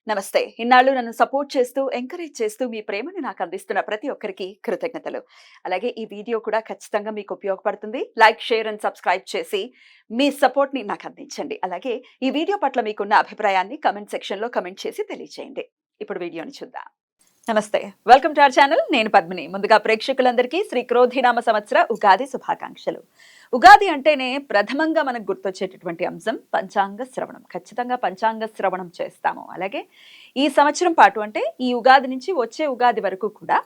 నమస్తే. ఇన్నాళ్ళు నన్ను సపోర్ట్ చేస్తూ, ఎంకరేజ్ చేస్తూ మీ ప్రేమను నాకు అందిస్తున్న ప్రతి ఒక్కరికి కృతజ్ఞతలు. అలాగే ఈ వీడియో కూడా ఖచ్చితంగా మీకు ఉపయోగపడుతుంది. లైక్, షేర్ అండ్ సబ్స్క్రైబ్ చేసి మీ సపోర్ట్‌ని నాకు అందించండి. అలాగే ఈ వీడియో పట్ల మీకున్న అభిప్రాయాన్ని కామెంట్ సెక్షన్‌లో కామెంట్ చేసి తెలియజేయండి. ఇప్పుడు వీడియోని చూద్దాం. నమస్తే. Welcome to our channel. నేను పద్మిని. ముందుగా ప్రేక్షకులందరికీ శ్రీ క్రోధినామ సంవత్సర ఉగాది శుభాకాంక్షలు. ఉగాది అంటేనే ప్రథమంగా మనకు గుర్తొచ్చేటటువంటి అంశం పంచాంగ శ్రవణం. ఖచ్చితంగా పంచాంగ శ్రవణం చేస్తాము. అలాగే ఈ సంవత్సరం పాటు అంటే ఈ ఉగాది నుంచి వచ్చే ఉగాది వరకు కూడా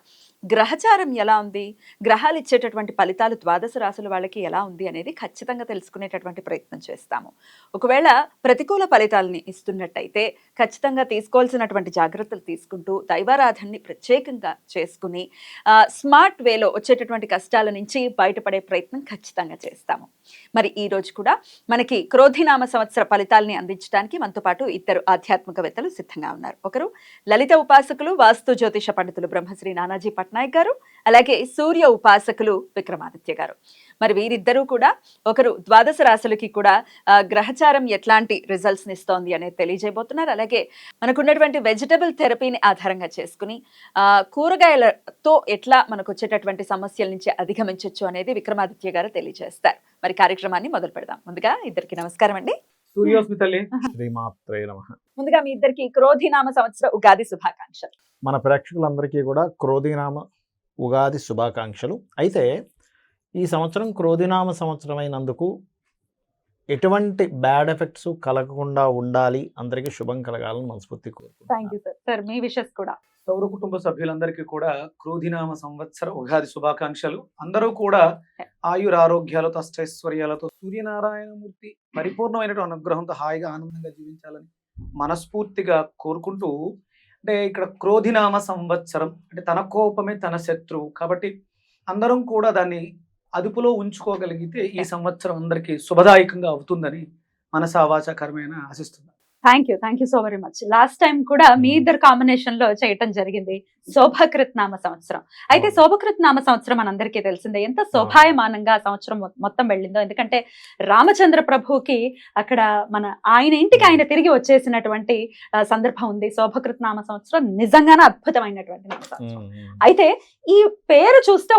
గ్రహచారం ఎలా ఉంది, గ్రహాలు ఇచ్చేటటువంటి ఫలితాలు ద్వాదశ రాశుల వాళ్ళకి ఎలా ఉంది అనేది ఖచ్చితంగా తెలుసుకునేటటువంటి ప్రయత్నం చేస్తాము. ఒకవేళ ప్రతికూల ఫలితాలని ఇస్తున్నట్టయితే ఖచ్చితంగా తీసుకోవాల్సినటువంటి జాగ్రత్తలు తీసుకుంటూ దైవారాధనని ప్రత్యేకంగా చేసుకుని స్మార్ట్ వేలో వచ్చేటటువంటి కష్టాల నుంచి బయటపడే ప్రయత్నం ఖచ్చితంగా చేస్తాము. మరి ఈ రోజు కూడా మనకి క్రోధినామ సంవత్సర ఫలితాలని అందించడానికి మనతో పాటు ఇద్దరు ఆధ్యాత్మికవేత్తలు సిద్ధంగా ఉన్నారు. ఒకరు లలిత ఉపాసకులు, వాస్తు జ్యోతిష పండితులు బ్రహ్మశ్రీ నానాజీ పట్నాయక్ గారు, అలాగే సూర్య ఉపాసకులు విక్రమాదిత్య గారు. మరి వీరిద్దరూ కూడా ఒకరు ద్వాదశ రాశులకి కూడా గ్రహచారం ఎట్లాంటి రిజల్ట్స్ ఇస్తోంది అనేది తెలియజేయబోతున్నారు. అలాగే మనకున్నటువంటి వెజిటబుల్ థెరపీని ఆధారంగా చేసుకుని కూరగాయలతో ఎట్లా మనకు వచ్చేటటువంటి సమస్యల నుంచి అధిగమించవచ్చు అనేది విక్రమాదిత్య గారు తెలియజేస్తారు. మరి కార్యక్రమాన్ని మొదలు పెడదాం. ముందుగా ఇద్దరికి నమస్కారం అండి. ముందుగా మీ ఇద్దరికి క్రోధినామ సంవత్సర ఉగాది శుభాకాంక్షలు. మన ప్రేక్షకులందరికీ కూడా క్రోధినామ ఉగాది శుభాకాంక్షలు. అయితే ఈ సంవత్సరం క్రోధినామ సంవత్సరం అయినందుకు ఎటువంటి బ్యాడ్ ఎఫెక్ట్స్ కలగకుండా ఉండాలి, అందరికీ శుభం కలగాలని మనస్ఫూర్తి కోరుకుంటున్నాను. మీ విషెస్ కూడా సౌర కుటుంబ సభ్యులందరికీ కూడా క్రోధినామ సంవత్సర ఉగాది శుభాకాంక్షలు. అందరూ కూడా ఆయురారోగ్యాలతో అష్టైశ్వర్యాలతో సూర్యనారాయణమూర్తి పరిపూర్ణమైనటువంటి అనుగ్రహంతో హాయిగా ఆనందంగా జీవించాలని మనస్ఫూర్తిగా కోరుకుంటూ, అంటే ఇక్కడ క్రోధినామ సంవత్సరం అంటే తన కోపమే తన శత్రువు కాబట్టి అందరం కూడా దాన్ని అదుపులో ఉంచుకోగలిగితే ఈ సంవత్సరం అందరికీ శుభదాయకంగా అవుతుందని మనసా వాచా కర్మేణ ఆశిస్తున్నాను. Thank you so very much. Last time కూడా మీ ఇద్దరు కాంబినేషన్ లో చేయటం జరిగింది శోభకృత్ నామ సంవత్సరం. అయితే శోభకృత్ నామ సంవత్సరం మనందరికీ తెలిసిందే ఎంత శోభాయమానంగా సంవత్సరం మొత్తం వెళ్ళిందో. ఎందుకంటే రామచంద్ర ప్రభుకి అక్కడ ఆయన ఇంటికి ఆయన తిరిగి వచ్చేసినటువంటి సందర్భం ఉంది. శోభకృత్ నామ సంవత్సరం నిజంగానే అద్భుతమైనటువంటి నామ సంవత్సరం. అయితే ఈ పేరు చూస్తే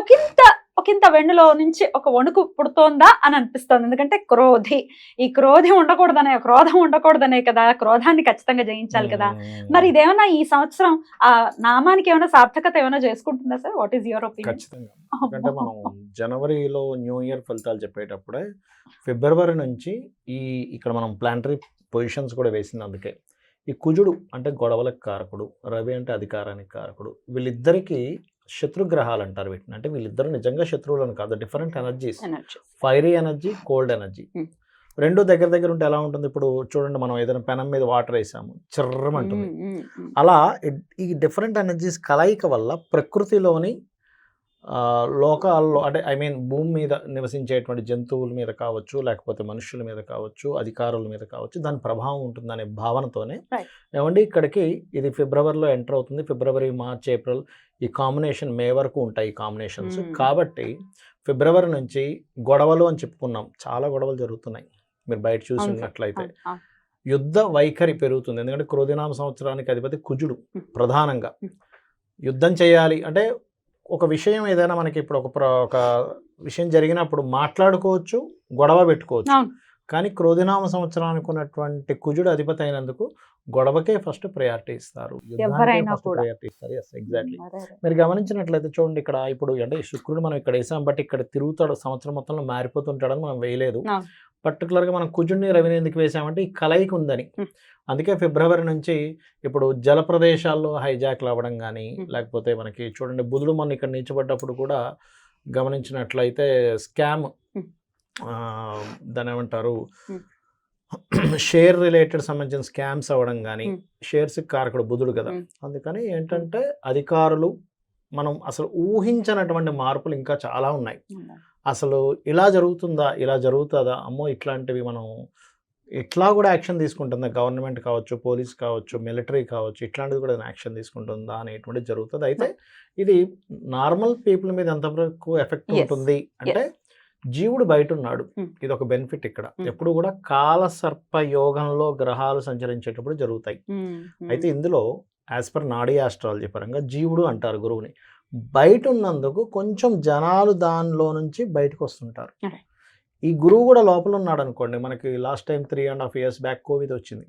ఒకంత వెన్నులో నుంచి ఒక వణుకు పుడుతోందా అని అనిపిస్తోంది. ఎందుకంటే ఈ క్రోధం ఉండకూడదనే కదా, క్రోధాన్ని ఖచ్చితంగా జయించాలి కదా. మరి ఇదేమన్నా ఈ సంవత్సరం ఆ నామానికి ఏమైనా సార్థకత ఏమైనా చేసుకుంటుందా sir? What is your opinion? ఖచ్చితంగా. ఎందుకంటే మనం జనవరిలో న్యూ ఇయర్ ఫలితాలు చెప్పేటప్పుడే ఫిబ్రవరి నుంచి ఇక్కడ మనం ప్లానటరీ పొజిషన్స్ కూడా వేసింది. అందుకే ఈ కుజుడు అంటే గొడవలకు కారకుడు, రవి అంటే అధికారానికి కారకుడు, వీళ్ళిద్దరికీ శత్రుగ్రహాలు అంటారు వీటిని. అంటే వీళ్ళిద్దరు నిజంగా శత్రువులను కాదు, different energies, fiery energy, cold energy. రెండు దగ్గర ఉంటే ఎలా ఉంటుంది? ఇప్పుడు చూడండి, మనం ఏదైనా పెనం మీద వాటర్ వేసాము, చిర్రమంటుంది. అలా ఈ డిఫరెంట్ ఎనర్జీస్ కలయిక వల్ల ప్రకృతిలోని లోకాల్లో అంటే భూమి మీద నివసించేటువంటి జంతువుల మీద కావచ్చు, లేకపోతే మనుషుల మీద కావచ్చు, అధికారుల మీద కావచ్చు, దాని ప్రభావం ఉంటుందనే భావనతోనే ఏమండి ఇక్కడికి ఇది ఫిబ్రవరిలో ఎంటర్ అవుతుంది. ఫిబ్రవరి, మార్చ్, ఏప్రిల్ ఈ కాంబినేషన్ మే వరకు ఉంటాయి ఈ కాంబినేషన్స్. కాబట్టి ఫిబ్రవరి నుంచి గొడవలు అని చెప్పుకున్నాం, చాలా గొడవలు జరుగుతున్నాయి. మీరు బయట చూసినట్లయితే యుద్ధ వైఖరి పెరుగుతుంది. ఎందుకంటే క్రోధినామ సంవత్సరానికి అధిపతి కుజుడు. ప్రధానంగా యుద్ధం చేయాలి అంటే ఒక విషయం ఏదైనా మనకి ఇప్పుడు ఒక విషయం జరిగినప్పుడు మాట్లాడుకోవచ్చు, గొడవ పెట్టుకోవచ్చు. కానీ క్రోధినామ సంవత్సరానికి ఉన్నటువంటి కుజుడు అధిపతి అయినందుకు గొడవకే ఫస్ట్ ప్రయారిటీ ఇస్తారు, ప్రయారిటీ ఇస్తారు. ఎగ్జాక్ట్లీ. మీరు గమనించినట్లయితే చూడండి, ఇక్కడ ఇప్పుడు అంటే శుక్రుడు మనం ఇక్కడ వేసాం, బట్ ఇక్కడ తిరుగుతాడు, సంవత్సరం మొత్తంలో మారిపోతుంటాడని మనం వేయలేదు. పర్టికులర్గా మనం కుజుడిని, రవిని ఎందుకు వేసామంటే ఈ కలయిక ఉందని. అందుకే ఫిబ్రవరి నుంచి ఇప్పుడు జల ప్రదేశాల్లో హైజాక్లు అవ్వడం కానీ, లేకపోతే మనకి చూడండి బుధుడు మొన్న ఇక్కడ నిలిచబడ్డప్పుడు కూడా గమనించినట్లయితే స్కామ్, దాని ఏమంటారు, షేర్ రిలేటెడ్ సంబంధించిన స్కామ్స్ అవ్వడం కానీ, షేర్స్ కారకుడు బుధుడు కదా. అందుకని ఏంటంటే అధికారులు మనం అసలు ఊహించినటువంటి మార్పులు ఇంకా చాలా ఉన్నాయి. అసలు ఇలా జరుగుతుందా, ఇలా జరుగుతుందా, అమ్మో ఇట్లాంటివి మనం ఇట్లా కూడా యాక్షన్ తీసుకుంటుందా, గవర్నమెంట్ కావచ్చు, పోలీస్ కావచ్చు, మిలిటరీ కావచ్చు, ఇట్లాంటిది కూడా యాక్షన్ తీసుకుంటుందా అనేటువంటిది జరుగుతుంది. అయితే ఇది నార్మల్ పీపుల్ మీద ఎంతవరకు ఎఫెక్ట్ ఉంటుంది అంటే జీవుడు బయట ఉన్నాడు. Hmm. ఇది ఒక బెనిఫిట్ ఇక్కడ. Hmm. ఎప్పుడు కూడా కాలసర్ప యోగంలో గ్రహాలు సంచరించేటప్పుడు జరుగుతాయి. అయితే ఇందులో యాజ్ పర్ నాడీ ఆస్ట్రాలజీ పరంగా జీవుడు అంటారు గురువుని. బయట ఉన్నందుకు కొంచెం జనాలు దానిలో నుంచి బయటకు వస్తుంటారు. Okay. ఈ గురువు కూడా లోపల ఉన్నాడు అనుకోండి. మనకి last time 3.5 years back Covid వచ్చింది.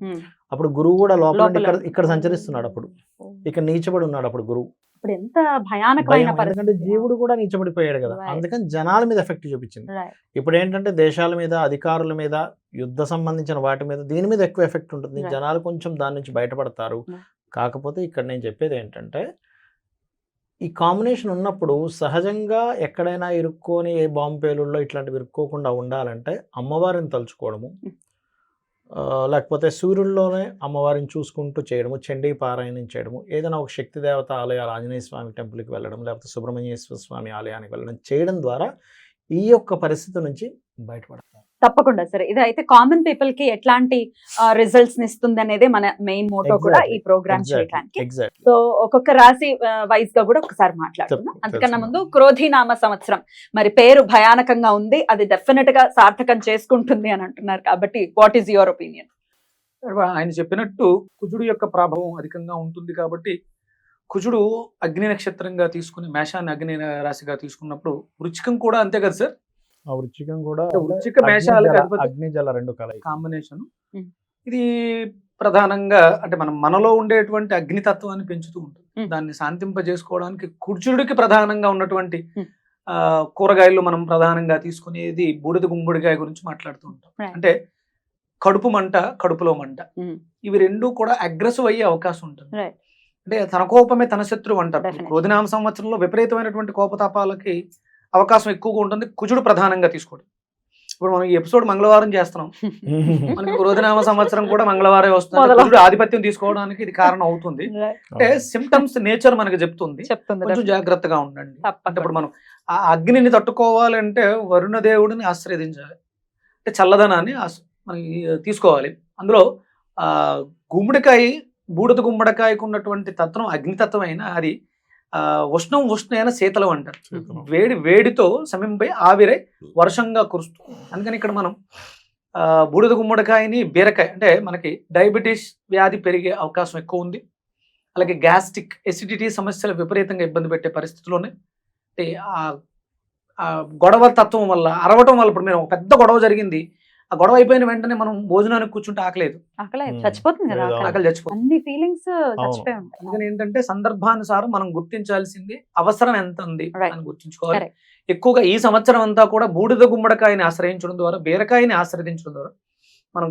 అప్పుడు గురువు కూడా లోపల ఉండి ఇక్కడ సంచరిస్తున్నాడు. అప్పుడు ఇక్కడ నీచబడి ఉన్నాడు అప్పుడు గురువు. ఇప్పుడు ఎంత భయానకమైన భయం, ఎందుకంటే జీవుడు కూడా నీచబడిపోయాడు కదా. Right. అందుకని జనాల మీద ఎఫెక్ట్ చూపించింది. ఇప్పుడు ఏంటంటే దేశాల మీద, అధికారుల మీద, యుద్ధ సంబంధించిన వాటి మీద, దీని మీద ఎక్కువ ఎఫెక్ట్ ఉంటుంది. Right. జనాలు కొంచెం దాని నుంచి బయటపడతారు. Right. కాకపోతే ఇక్కడ నేను చెప్పేది ఏంటంటే ఈ కాంబినేషన్ ఉన్నప్పుడు సహజంగా ఎక్కడైనా ఇరుక్కొని ఏ బాంబు పేలుల్లో ఇట్లాంటివి ఇరుక్కోకుండా ఉండాలంటే అమ్మవారిని తలుచుకోవడము, లేకపోతే సూర్యుల్లోనే అమ్మవారిని చూసుకుంటూ చేయడము, చండీ పారాయణం చేయడము, ఏదైనా ఒక శక్తి దేవత ఆలయాలు, ఆంజనేయ స్వామి టెంపుల్కి వెళ్ళడం, లేకపోతే సుబ్రహ్మణ్యేశ్వర స్వామి ఆలయానికి వెళ్ళడం చేయడం ద్వారా ఈ యొక్క పరిస్థితి నుంచి బయటపడతారు. తప్పకుండా సరే. ఇది అయితే కామన్ పీపుల్ కి ఎట్లాంటి రిజల్ట్స్ ఇస్తుంది అనేది మన మెయిన్ మోటో కూడా ఈ ప్రోగ్రామ్ చేయడానికి. ఎగ్జాక్ట్లీ. సో ఒక్కొక్క రాశి వైజ్ గా కూడా ఒకసారి మాట్లాడుకుందాం. అంతకన్నా ముందు క్రోధినామ సంవత్సరం మరి పేరు భయానకంగా ఉంది, అది డెఫినెట్ గా సార్థకం చేసుకుంటుంది అని అంటున్నారు. కాబట్టి వాట్ ఈస్ యువర్ ఒపీనియన్? ఆయన చెప్పినట్టు కుజుడు యొక్క ప్రభావం అధికంగా ఉంటుంది కాబట్టి కుజుడు అగ్ని నక్షత్రంగా తీసుకుని మేషాన్ని అగ్ని రాశిగా తీసుకున్నప్పుడు వృచ్చికం కూడా అంతే కదా సార్. ఆ వృచ్చికం కూడా వృచ్చిక మేషాలకు అగ్ని జల రెండు కలయి కాంబినేషన్. ఇది ప్రధానంగా అంటే మనలో ఉండేటువంటి అగ్నితత్వాన్ని పెంచుతూ ఉంటుంది. దాన్ని శాంతింపజేసుకోవడానికి కుజుడికి ప్రధానంగా ఉన్నటువంటి కూరగాయలు మనం ప్రధానంగా తీసుకునేది బూడిద గుమ్మడికాయ గురించి మాట్లాడుతూ ఉంటాం. అంటే కడుపు మంట, కడుపులో మంట, ఇవి రెండు కూడా అగ్రెసివ్ అయ్యే అవకాశం ఉంటుంది. అంటే తన కోపమే తన శత్రువు అంటారు. క్రోధినామ సంవత్సరంలో విపరీతమైనటువంటి కోపతాపాలకి అవకాశం ఎక్కువగా ఉంటుంది కుజుడు ప్రధానంగా తీసుకోవడం. ఇప్పుడు మనం ఈ ఎపిసోడ్ మంగళవారం చేస్తున్నాం, మనకి క్రోధినామ సంవత్సరం కూడా మంగళవారం వస్తుంది. కుజుడు ఆధిపత్యం తీసుకోవడానికి ఇది కారణం అవుతుంది. అంటే సిమ్టమ్స్ నేచర్ మనకి చెప్తుంది, కొంచెం జాగ్రత్తగా ఉండండి. అంటే ఇప్పుడు మనం ఆ అగ్నిని తట్టుకోవాలంటే వరుణ దేవుడిని ఆశ్రయించాలి, అంటే చల్లదనాన్ని మనకి తీసుకోవాలి. అందులో గుమ్మడికాయ, బూడిద గుమ్మడికాయకు ఉన్నటువంటి తత్వం అగ్నితత్వం అయినా అది ఉష్ణైన శీతలం అంటారు. వేడితో సమయంపై ఆవిరై వర్షంగా కురుస్తుంది. అందుకని ఇక్కడ మనం బూడిద గుమ్మడికాయని, బీరకాయ అంటే మనకి డయాబెటీస్ వ్యాధి పెరిగే అవకాశం ఎక్కువ ఉంది. అలాగే గ్యాస్ట్రిక్ ఎసిడిటీ సమస్యలు విపరీతంగా ఇబ్బంది పెట్టే పరిస్థితుల్లోనే ఆ గొడవ తత్వం వల్ల, అరవటం వల్ల, ఇప్పుడు మీరు ఒక పెద్ద గొడవ జరిగింది, ఆ గొడవ అయిపోయిన వెంటనే మనం భోజనానికి కూర్చుంటే ఆకలేదు, చచ్చిపోతుంది కదా, ఆకలి చచ్చిపోతుంది. అన్ని ఫీలింగ్స్ చచ్చిపోయి ఉంటాయి. అందుకని ఏంటంటే సందర్భానుసారం మనం గుర్తించాల్సింది అవసరం ఎంత ఉంది అని గుర్తించుకోవాలి. ఎక్కువగా ఈ సంవత్సరం అంతా కూడా బూడిద గుమ్మడికాయని ఆశ్రయించడం ద్వారా, బీరకాయని ఆశ్రయించడం ద్వారా మనం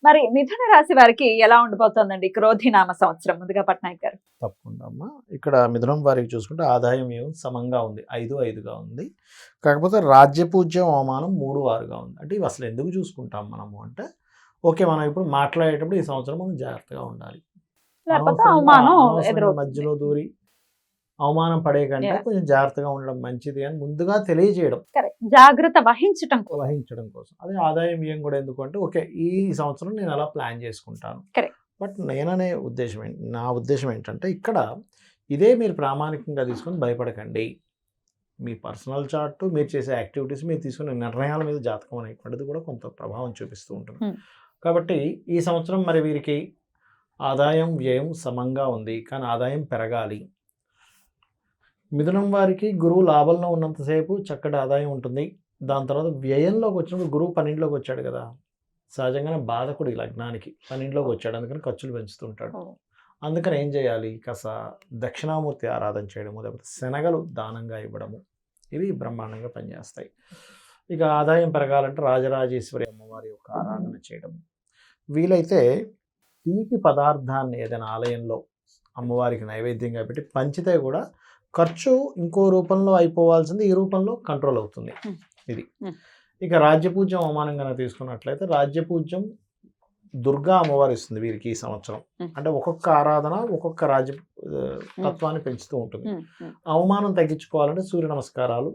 మరి మిథున రాశి వారికి ఎలా ఉండిపోతుందండి క్రోధినామ సంవత్సరం? ముందుగా పట్నాయక్ గారు. తప్పకుండా అమ్మా. ఇక్కడ మిథునం వారికి చూసుకుంటే ఆదాయం సమంగా ఉంది, 5-5గా ఉంది. కాకపోతే రాజ్యపూజ్యం అవమానం 3-6గా ఉంది. అంటే ఇవి అసలు ఎందుకు చూసుకుంటాం మనము అంటే, ఓకే మనం ఇప్పుడు మాట్లాడేటప్పుడు ఈ సంవత్సరం మనం జాగ్రత్తగా ఉండాలి, మధ్యలో దూరి అవమానం పడే కంటే కొంచెం జాగ్రత్తగా ఉండడం మంచిది అని ముందుగా తెలియజేయడం, జాగ్రత్త వహించడం కోసం. అదే ఆదాయం వ్యయం కూడా ఎందుకు అంటే, ఓకే ఈ సంవత్సరం నేను అలా ప్లాన్ చేసుకుంటాను. బట్ నా ఉద్దేశం ఏంటంటే, ఇక్కడ ఇదే మీరు ప్రామాణికంగా తీసుకొని భయపడకండి. మీ పర్సనల్ చార్ట్, మీరు చేసే యాక్టివిటీస్, మీరు తీసుకునే నిర్ణయాల మీద జాతకం అనేటువంటిది కూడా కొంత ప్రభావం చూపిస్తూ ఉంటుంది. కాబట్టి ఈ సంవత్సరం మరి వీరికి ఆదాయం వ్యయం సమంగా ఉంది, కానీ ఆదాయం పెరగాలి. మిథునం వారికి గురువు లాభంలో ఉన్నంతసేపు చక్కటి ఆదాయం ఉంటుంది. దాని తర్వాత వ్యయంలోకి వచ్చినప్పుడు గురువు 12లోకి వచ్చాడు కదా, సహజంగానే బాధకుడు ఈ లగ్నానికి 12లోకి వచ్చాడు, అందుకని ఖర్చులు పెంచుతుంటాడు. అందుకని ఏం చేయాలి, కాస్త దక్షిణామూర్తి ఆరాధన చేయడము, లేకపోతే శనగలు దానంగా ఇవ్వడము, ఇవి బ్రహ్మాండంగా పనిచేస్తాయి. ఇక ఆదాయం పెరగాలంటే రాజరాజేశ్వరి అమ్మవారి యొక్క ఆరాధన చేయడం, వీలైతే తీపి పదార్థాన్ని ఏదైనా ఆలయంలో అమ్మవారికి నైవేద్యంగా పెట్టి పంచితే కూడా ఖర్చు ఇంకో రూపంలో అయిపోవాల్సింది ఈ రూపంలో కంట్రోల్ అవుతుంది. ఇది. ఇక రాజ్యపూజ్యం అవమానంగా తీసుకున్నట్లయితే రాజ్యపూజ్యం దుర్గా అమ్మవారు ఇస్తుంది వీరికి ఈ సంవత్సరం. అంటే ఒక్కొక్క ఆరాధన ఒక్కొక్క రాజ్య తత్వాన్ని పెంచుతూ ఉంటుంది. అవమానం తగ్గించుకోవాలంటే సూర్య నమస్కారాలు,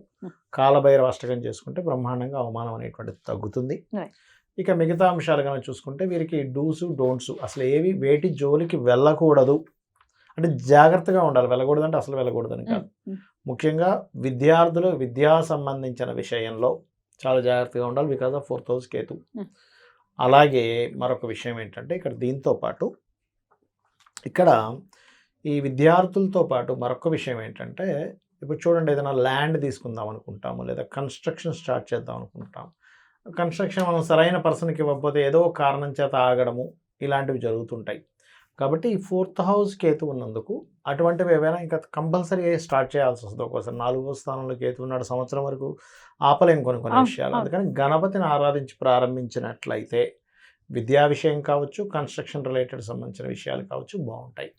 కాలభైరవ అష్టకం చేసుకుంటే బ్రహ్మాండంగా అవమానం అనేటువంటిది తగ్గుతుంది. ఇక మిగతా అంశాలు కనుక చూసుకుంటే వీరికి డూస్ డోంట్స్ అసలు ఏవి వేటి జోలికి వెళ్ళకూడదు, అంటే జాగ్రత్తగా ఉండాలి. వెళ్ళకూడదు అంటే అసలు వెళ్ళకూడదని కాదు, ముఖ్యంగా విద్యార్థులు విద్యా సంబంధించిన విషయంలో చాలా జాగ్రత్తగా ఉండాలి because of 4th house Ketu. Hmm. అలాగే మరొక విషయం ఏంటంటే ఇక్కడ దీంతో పాటు ఇక్కడ ఈ విద్యార్థులతో పాటు మరొక విషయం ఏంటంటే ఇప్పుడు చూడండి, ఏదైనా ల్యాండ్ తీసుకుందాం అనుకుంటాము లేదా కన్స్ట్రక్షన్ స్టార్ట్ చేద్దాం అనుకుంటాం. కన్స్ట్రక్షన్ మనం సరైన పర్సన్కి ఇవ్వకపోతే ఏదో ఒక కారణం చేత ఆగడము ఇలాంటివి జరుగుతుంటాయి. కాబట్టి ఈ 4th హౌస్ కేతు ఉన్నందుకు అటువంటివి ఏవైనా ఇంకా కంపల్సరీ స్టార్ట్ చేయాల్సి వస్తుంది. ఒక్కోసారి 4వ స్థానంలో కేతు ఉన్నాడు, సంవత్సరం వరకు ఆపలేం కొన్ని విషయాలు. అందుకని గణపతిని ఆరాధించి ప్రారంభించినట్లయితే విద్యా విషయం కావచ్చు, కన్స్ట్రక్షన్ రిలేటెడ్ సంబంధించిన విషయాలు కావచ్చు బాగుంటాయి.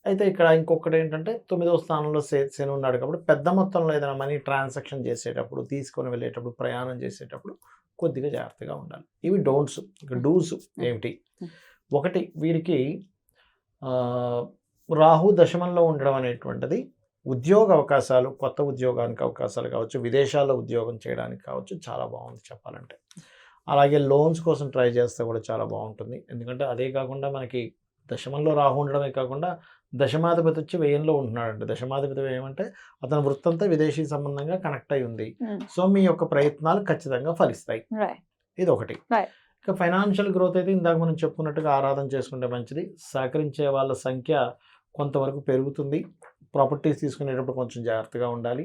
అయితే ఇక్కడ ఇంకొకటి ఏంటంటే 9వ స్థానంలో శని ఉన్నాడు కాబట్టి పెద్ద మొత్తంలో ఏదైనా మనీ ట్రాన్సాక్షన్ చేసేటప్పుడు, తీసుకొని వెళ్ళేటప్పుడు, ప్రయాణం చేసేటప్పుడు కొద్దిగా జాగ్రత్తగా ఉండాలి. ఇవి డోంట్స్. ఇక డూస్ ఏమిటి? ఒకటి, వీరికి రాహు దశమంలో ఉండడం అనేటువంటిది ఉద్యోగ అవకాశాలు, కొత్త ఉద్యోగానికి అవకాశాలు కావచ్చు, విదేశాల్లో ఉద్యోగం చేయడానికి కావచ్చు చాలా బాగుంది చెప్పాలంటే. అలాగే లోన్స్ కోసం ట్రై చేస్తే కూడా చాలా బాగుంటుంది. ఎందుకంటే అదే కాకుండా మనకి దశమంలో రాహు ఉండడమే కాకుండా దశమాధిపతి వచ్చి వ్యయంలో ఉంటున్నాడంటే, దశమాధిపతి వ్యయం అంటే అతని వృత్తంతా విదేశీ సంబంధంగా కనెక్ట్ అయి ఉంది. సో మీ యొక్క ప్రయత్నాలు ఖచ్చితంగా ఫలిస్తాయి. ఇది ఒకటి. ఇక ఫైనాన్షియల్ గ్రోత్ అయితే ఇందాక మనం చెప్పుకున్నట్టుగా ఆరాధన చేసుకుంటే మంచిది. సహకరించే వాళ్ళ సంఖ్య కొంతవరకు పెరుగుతుంది. ప్రాపర్టీస్ తీసుకునేటప్పుడు కొంచెం జాగ్రత్తగా ఉండాలి.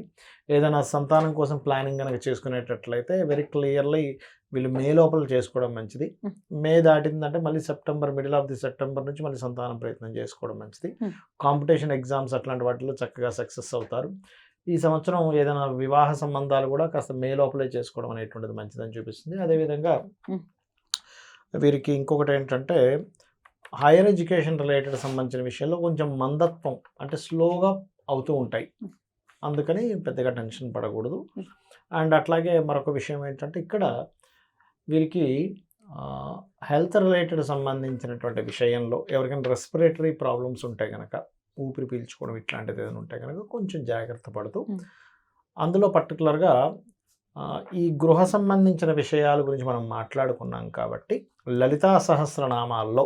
ఏదైనా సంతానం కోసం ప్లానింగ్ కనుక చేసుకునేటట్లయితే వెరీ క్లియర్లీ వీళ్ళు మే లోపల చేసుకోవడం మంచిది. మే దాటిందంటే మళ్ళీ September, middle of the September నుంచి మళ్ళీ సంతానం ప్రయత్నం చేసుకోవడం మంచిది. కాంపిటీషన్ ఎగ్జామ్స్ అట్లాంటి వాటిలో చక్కగా సక్సెస్ అవుతారు. ఈ సంవత్సరం ఏదైనా వివాహ సంబంధాలు కూడా కాస్త మే లోపలే చేసుకోవడం అనేటువంటిది మంచిదని చూపిస్తుంది. అదేవిధంగా వీరికి ఇంకొకటి ఏంటంటే హైయర్ ఎడ్యుకేషన్ రిలేటెడ్ సంబంధించిన విషయాల్లో కొంచెం మందత్వం అంటే స్లోగా అవుతూ ఉంటాయి. అందుకని పెద్దగా టెన్షన్ పడకూడదు. అండ్ అట్లాగే మరొక విషయం ఏంటంటే ఇక్కడ వీరికి హెల్త్ రిలేటెడ్ సంబంధించినటువంటి విషయంలో ఎవరికైనా రెస్పిరేటరీ ప్రాబ్లమ్స్ ఉంటే కనుక, ఊపిరి పీల్చుకోవడం ఇట్లాంటిది ఏదైనా ఉంటే కనుక కొంచెం జాగ్రత్త పడుతూ, అందులో పర్టికులర్గా ఈ గృహ సంబంధించిన విషయాల గురించి మనం మాట్లాడుకున్నాం కాబట్టి లలితా సహస్రనామాల్లో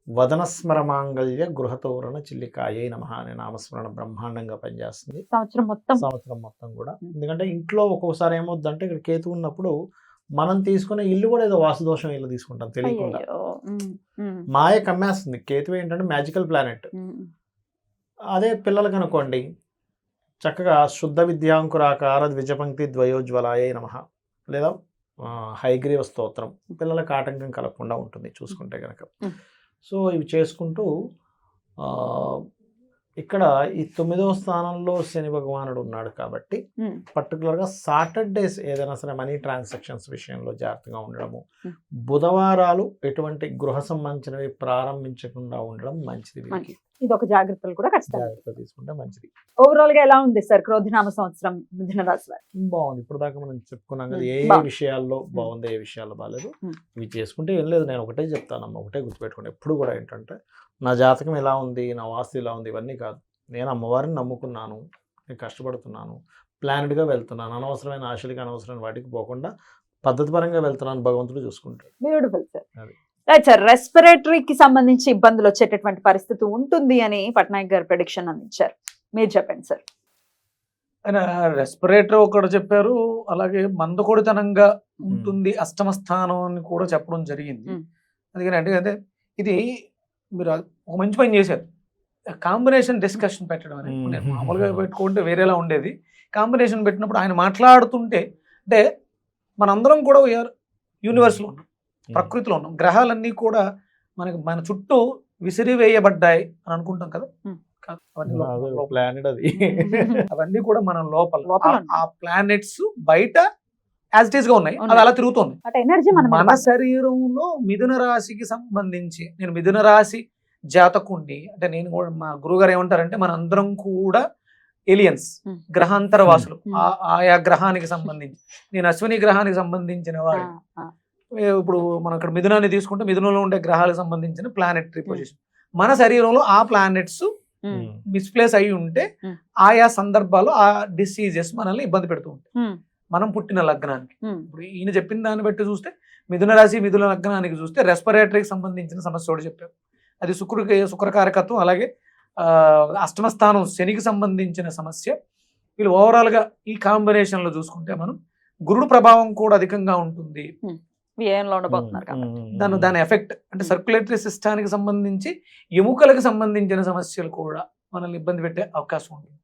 వదనస్మర మాంగళ్య గృహతోరణ చిల్లికాయే నమః అనే నామస్మరణ బ్రహ్మాండంగా పనిచేస్తుంది సంవత్సరం మొత్తం కూడా. ఎందుకంటే ఇంట్లో ఒక్కొక్కసారి ఏమవుద్దంటే ఇక్కడ కేతు ఉన్నప్పుడు మనం తీసుకునే ఇల్లు కూడా ఏదో వాసుదోషం ఇల్లు తీసుకుంటాం తెలియకుండా. మాయ కమ్మేస్తుంది. కేతు ఏంటంటే మ్యాజికల్ ప్లానెట్. అదే పిల్లలకి అనుకోండి, చక్కగా శుద్ధ విద్యాంకురాకార ద్విజపంక్తి ద్వయోజ్వలాయే నమః లేదా హైగ్రీవ స్తోత్రం పిల్లలకు ఆటంకం కలగకుండా ఉంటుంది చూసుకుంటే కనుక. సో ఇవి చేసుకుంటూ ఇక్కడ ఈ 9వ స్థానంలో శని భగవానుడు ఉన్నాడు కాబట్టి పర్టికులర్గా సాటర్డేస్ ఏదైనా సరే మనీ ట్రాన్సాక్షన్స్ విషయంలో జాగ్రత్తగా ఉండడము, బుధవారాలు ఎటువంటి గృహ సంబంధించినవి ప్రారంభించకుండా ఉండడం మంచిది. వీరికి ఇది ఒక జాగ్రత్తలు కూడా జాగ్రత్త తీసుకుంటే మంచిది. ఓవరాల్ గా ఎలా ఉంది సార్ క్రోధినామ సంవత్సరం మిథున రాశి వారికి? బాగుంది. ఇప్పుడు దాకా మనం చెప్పుకున్నాం కదా ఏ విషయాల్లో బాగుంది, ఏ విషయాల్లో బాగాలేదు. ఇవి చేసుకుంటే ఏం లేదు. నేను ఒకటే చెప్తానమ్మా, ఒకటే గుర్తుపెట్టుకోండి. ఎప్పుడు కూడా ఏంటంటే నా జాతకం ఎలా ఉంది, నా వాస్తు ఎలా ఉంది ఇవన్నీ కాదు. నేను అమ్మవారిని నమ్ముకున్నాను, నేను కష్టపడుతున్నాను, ప్లానెడ్గా వెళ్తున్నాను, అనవసరమైన ఆశలకి అనవసరమైన వాటికి పోకుండా పద్ధతి పరంగా వెళ్తున్నాను, భగవంతుడు చూసుకుంటాడు. Beautiful sir. రైట్ సార్, రెస్పిరేటరీకి సంబంధించి ఇబ్బందులు వచ్చేటటువంటి పరిస్థితి ఉంటుంది అని పట్నాయక్ గారు ప్రెడిక్షన్ అందించారు. మీరు చెప్పండి సార్. ఆయన రెస్పిరేటరీ ఒకటి చెప్పారు, అలాగే మందకొడితనంగా ఉంటుంది అష్టమ స్థానం అని కూడా చెప్పడం జరిగింది. అందుకని అంటే అదే ఇది మీరు ఒక మంచి పని చేశారు, కాంబినేషన్ డిస్కషన్ పెట్టడం అనేది. నేను మామూలుగా పెట్టుకుంటే వేరేలా ఉండేది, కాంబినేషన్ పెట్టినప్పుడు ఆయన మాట్లాడుతుంటే అంటే మనందరం కూడా యూనివర్స్లో ఉన్నాం, ప్రకృతిలో ఉన్నాం, గ్రహాలన్నీ కూడా మన చుట్టూ విసిరివేయబడ్డాయి అని అనుకుంటాం కదా. అవన్నీ కూడా మన లోపల ఆ ప్లానెట్స్ బయట యాజ్ ఇట్ ఈస్ గా ఉన్నాయి, అది అలా తిరుగుతుంది. మన శరీరంలో మిథున రాశికి సంబంధించి, నేను మిథున రాశి జాతకుండి అంటే నేను కూడా మా గురుగారు ఏమంటారంటే మన అందరం కూడా ఏలియన్స్, గ్రహాంతర వాసులు. ఆయా గ్రహానికి సంబంధించి నేను అశ్విని గ్రహానికి సంబంధించిన వాడు. ఇప్పుడు మనం ఇక్కడ మిథునాన్ని తీసుకుంటే మిథునంలో ఉండే గ్రహాలకు సంబంధించిన ప్లానెటరీ పొజిషన్, మన శరీరంలో ఆ ప్లానెట్స్ మిస్ప్లేస్ అయి ఉంటే ఆయా సందర్భాలు ఆ డిసీజెస్ మనల్ని ఇబ్బంది పెడుతూ ఉంటాయి మనం పుట్టిన లగ్నానికి. ఇప్పుడు ఈయన చెప్పిన దాన్ని బట్టి చూస్తే మిథున రాశి మిథున లగ్నానికి చూస్తే రెస్పిరేటరీకి సంబంధించిన సమస్య కూడా చెప్పారు. అది శుక్రకారకత్వం, అలాగే అష్టమ స్థానం శనికి సంబంధించిన సమస్య. వీళ్ళు ఓవరాల్గా ఈ కాంబినేషన్లో చూసుకుంటే మనం గురుడు ప్రభావం కూడా అధికంగా ఉంటుంది. వ్యయంలో ఉండబోతున్నారు కాబట్టి. దాని ఎఫెక్ట్ అంటే సర్క్యులేటరీ సిస్టానికి సంబంధించి ఎముకలకు సంబంధించిన సమస్యలు కూడా మనల్ని ఇబ్బంది పెట్టే అవకాశం ఉంటుంది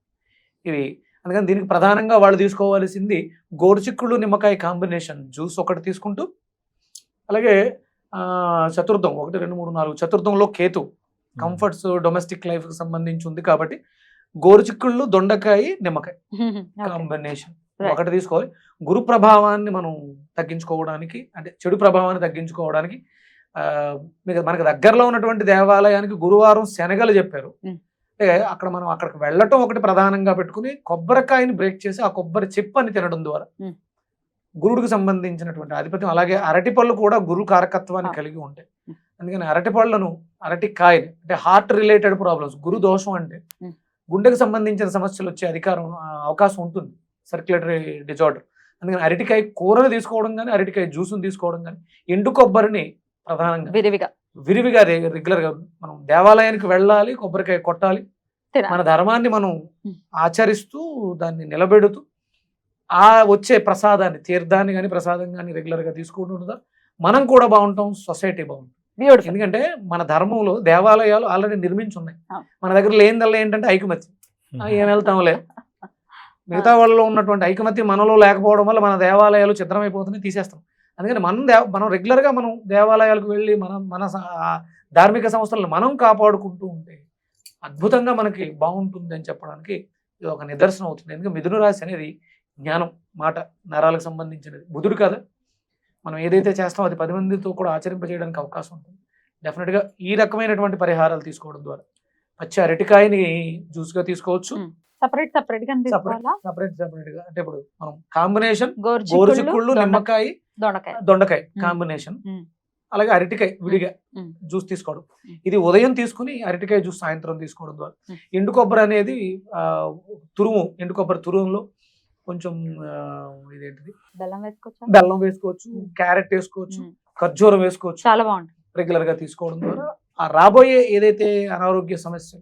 ఇవి. అందుకని దీనికి ప్రధానంగా వాళ్ళు తీసుకోవాల్సింది గోరుచిక్కుళ్ళు నిమ్మకాయ కాంబినేషన్ జ్యూస్ ఒకటి తీసుకుంటూ, అలాగే చతుర్థం 1 2 3 4 చతుర్థంలో కేతు కంఫర్ట్స్ డొమెస్టిక్ లైఫ్ కి సంబంధించి ఉంది కాబట్టి గోరుచిక్కుళ్ళు దొండకాయ నిమ్మకాయ కాంబినేషన్ ఒకటి తీసుకోవాలి. గురు ప్రభావాన్ని మనం తగ్గించుకోవడానికి అంటే చెడు ప్రభావాన్ని తగ్గించుకోవడానికి మనకి దగ్గరలో ఉన్నటువంటి దేవాలయానికి గురువారం శనగలు చెప్పారు. అంటే మనం అక్కడికి వెళ్ళటం ఒకటి ప్రధానంగా పెట్టుకుని కొబ్బరికాయని బ్రేక్ చేసి ఆ కొబ్బరి చిప్పని తినడం ద్వారా గురుడికి సంబంధించినటువంటి ఆధిపత్యం. అలాగే అరటి పళ్ళు కూడా గురు కారకత్వాన్ని కలిగి ఉంటాయి. అందుకని అరటి పళ్ళను అరటికాయని అంటే హార్ట్ రిలేటెడ్ ప్రాబ్లమ్స్, గురు దోషం అంటే గుండెకు సంబంధించిన సమస్యలు వచ్చే అవకాశం ఉంటుంది, సర్క్యులేటరీ డిజార్డర్. అందుకని అరటికాయ కూరను తీసుకోవడం కానీ అరటికాయ జ్యూస్ని తీసుకోవడం కానీ ఎండు కొబ్బరిని ప్రధానంగా విరివిగా రెగ్యులర్ గా మనం దేవాలయానికి వెళ్ళాలి, కొబ్బరికాయ కొట్టాలి, మన ధర్మాన్ని మనం ఆచరిస్తూ దాన్ని నిలబెడుతూ ఆ వచ్చే ప్రసాదాన్ని తీర్థాన్ని కానీ ప్రసాదం కానీ రెగ్యులర్ గా తీసుకుంటుందా మనం కూడా బాగుంటాం, సొసైటీ బాగుంటుంది. ఎందుకంటే మన ధర్మంలో దేవాలయాలు ఆల్రెడీ నిర్మించి ఉన్నాయి. మన దగ్గర లేనిదల్లా ఏంటంటే ఐకమత్యం. ఏం వెళ్తాంలే, మిగతా వాళ్ళలో ఉన్నటువంటి ఐకమత్యం మనలో లేకపోవడం వల్ల మన దేవాలయాలు చిత్రమైపోతున్నాయి, తీసేస్తాం. అందుకని మనం రెగ్యులర్గా మనం దేవాలయాలకు వెళ్ళి మన ధార్మిక సంస్థలను మనం కాపాడుకుంటూ ఉంటే అద్భుతంగా మనకి బాగుంటుంది అని చెప్పడానికి ఇది ఒక నిదర్శనం అవుతుంది. ఎందుకంటే మిథున రాశి అనేది జ్ఞానం, మాట, నరాలకు సంబంధించినది. బుధుడు కదా, మనం ఏదైతే చేస్తామో అది 10 మందితో కూడా ఆచరింపజేయడానికి అవకాశం ఉంటుంది. డెఫినెట్గా ఈ రకమైనటువంటి పరిహారాలు తీసుకోవడం ద్వారా పచ్చి అరటికాయని జ్యూస్గా తీసుకోవచ్చు, సపరేట్ గా అంటే ఇప్పుడు మనం కాంబినేషన్ గోరుచిక్కుళ్ళు నిమ్మకాయ దొండకాయ కాంబినేషన్, అలాగే అరటికాయ విడిగా జ్యూస్ తీసుకోవడం. ఇది ఉదయం తీసుకుని అరటికాయ జ్యూస్ సాయంత్రం తీసుకోవడం ద్వారా ఎండు కొబ్బరి అనేది ఎండు కొబ్బరి తురుములో కొంచెం ఇదేంటిది బెల్లం వేసుకోవచ్చు, క్యారెట్ వేసుకోవచ్చు, ఖర్జూరం వేసుకోవచ్చు, చాలా బాగుంటుంది. రెగ్యులర్ గా తీసుకోవడం ద్వారా ఆ రాబోయే ఏదైతే అనారోగ్య సమస్య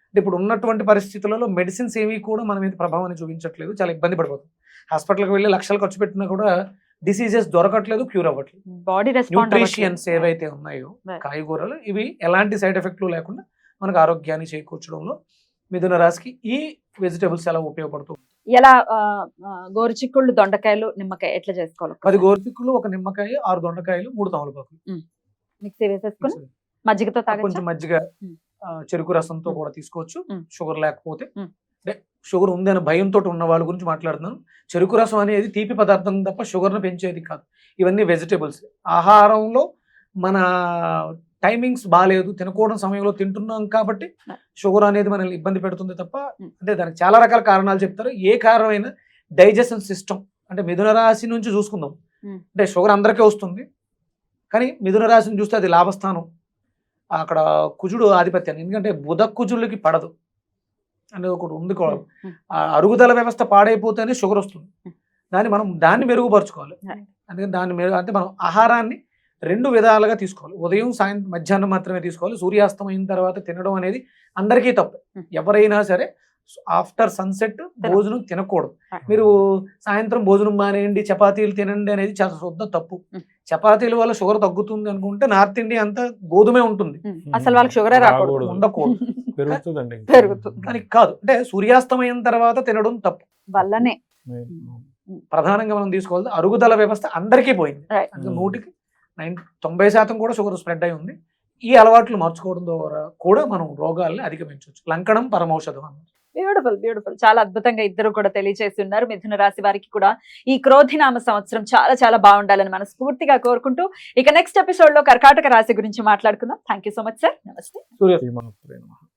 అంటే ఇప్పుడు ఉన్నటువంటి పరిస్థితులలో మెడిసిన్స్ ఏవి కూడా మన మీద ప్రభావాన్ని చూపించట్లేదు, చాలా ఇబ్బంది పడిపోతుంది. హాస్పిటల్కి వెళ్ళి లక్షలు ఖర్చు పెట్టినా కూడా డిసీజెస్ దొరకట్లేదు, క్యూర్ అవ్వట్లేదు. బాడీ న్యూట్రిషియన్స్ ఏవైతే ఉన్నాయో కాయగూరలు ఇవి ఎలాంటి సైడ్ ఎఫెక్ట్లు లేకుండా మనకు ఆరోగ్యాన్ని చేకూర్చడంలో మిథున రాశికి ఈ వెజిటేబుల్స్ ఎలా ఉపయోగపడుతుంది. ఎలా గోరుచిక్కుళ్ళు దొండకాయలు నిమ్మకాయ ఎట్లా చేసుకోవాలి? 10 గోరుచిక్కుళ్ళు, 1 నిమ్మకాయ, 6 దొండకాయలు, 3 తమలపాకులు మిక్సీ వేసేసుకుని మజ్జిగతో కొంచెం మజ్జిగ, చెరుకు రసంతో కూడా తీసుకోవచ్చు. షుగర్ లేకపోతే అంటే షుగర్ ఉంది అని భయంతో ఉన్న వాళ్ళ గురించి మాట్లాడుతున్నాను. చెరుకు రసం అనేది తీపి పదార్థం తప్ప షుగర్ను పెంచేది కాదు. ఇవన్నీ వెజిటేబుల్స్. ఆహారంలో మన టైమింగ్స్ బాగాలేదు, తినకూడని సమయంలో తింటున్నాం కాబట్టి షుగర్ అనేది మనల్ని ఇబ్బంది పెడుతుంది తప్ప అంటే దానికి చాలా రకాల కారణాలు చెప్తారు. ఏ కారణమైనా డైజెషన్ సిస్టమ్ అంటే మిథున రాశి నుంచి చూసుకుందాం. అంటే షుగర్ అందరికీ వస్తుంది, కానీ మిథున రాశిని చూస్తే అది లాభస్థానం. అక్కడ కుజుడు ఆధిపత్యాన్ని, ఎందుకంటే బుధ కుజులకి పడదు అనేది ఒకటి ఉంది. అరుగుదల వ్యవస్థ పాడైపోతేనే షుగర్ వస్తుంది. దాన్ని మెరుగుపరుచుకోవాలి. అందుకని అంటే మనం ఆహారాన్ని 2 విధాలుగా తీసుకోవాలి. ఉదయం, సాయంత్రం, మధ్యాహ్నం మాత్రమే తీసుకోవాలి. సూర్యాస్తమైన తర్వాత తినడం అనేది అందరికీ తప్పు. ఎవరైనా సరే ఆఫ్టర్ సన్సెట్ భోజనం తినకూడదు. మీరు సాయంత్రం భోజనం మానేయండి, చపాతీలు తినండి అనేది చాలా శుద్ధ తప్పు. చపాతీల వల్ల షుగర్ తగ్గుతుంది అనుకుంటే నార్త్ ఇండియా అంతా గోధుమే ఉంటుంది, అసలు వాళ్ళకి షుగర్ ఉండకూడదు, పెరుగుతుంది. కానీ కాదు, అంటే సూర్యాస్తమైన తర్వాత తినడం తప్పు వల్లనే ప్రధానంగా మనం తీసుకోవాలి. అరుగుదల వ్యవస్థ అందరికీ పోయింది. 90% కూడా షుగర్ స్ప్రెడ్ అయి ఉంది. ఈ అలవాట్లు మార్చుకోవడం ద్వారా కూడా మనం రోగాల్ని అధిగమించవచ్చు. లంకణం పరమౌషధం అన్నమాట. బ్యూటిఫుల్ చాలా అద్భుతంగా ఇద్దరు కూడా తెలియజేస్తున్నారు. మిథున రాశి వారికి కూడా ఈ క్రోధినామ సంవత్సరం చాలా చాలా బాగుండాలని మనస్ఫూర్తిగా కోరుకుంటూ ఇక నెక్స్ట్ ఎపిసోడ్ లో కర్కాటక రాశి గురించి మాట్లాడుకుందాం. Thank you so much sir. నమస్తే.